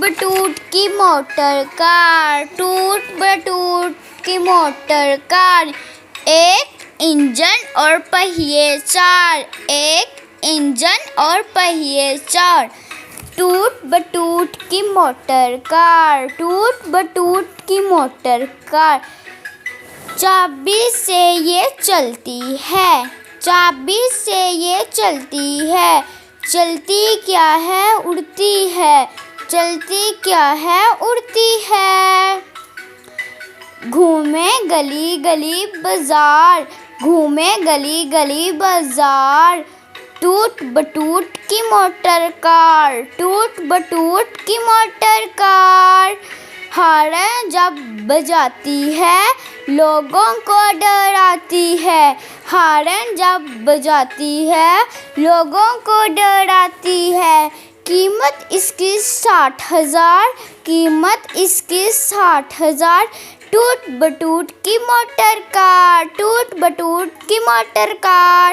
बटूट की motor car, टूट बटूट की मोटर कार। एक इंजन और पहिए चार, एक इंजन और पहिए चार। टूट बटूट की मोटर कार, टूट बटूट की मोटर कार। चाबी से ये चलती है, चाबी से ये चलती है। चलती क्या है उड़ती है, चलती क्या है उड़ती है। घूमे गली गली बाजार, घूमे गली गली बाजार। टूट बटूट की मोटर कार, टूट बटूट की मोटर कार। हॉर्न जब बजाती है लोगों को डराती है, हॉर्न जब बजाती है लोगों को डराती है। कीमत इसकी 60,000, कीमत इसकी 60,000। टूट बटूट की मोटर कार, टूट बटूट की मोटर कार।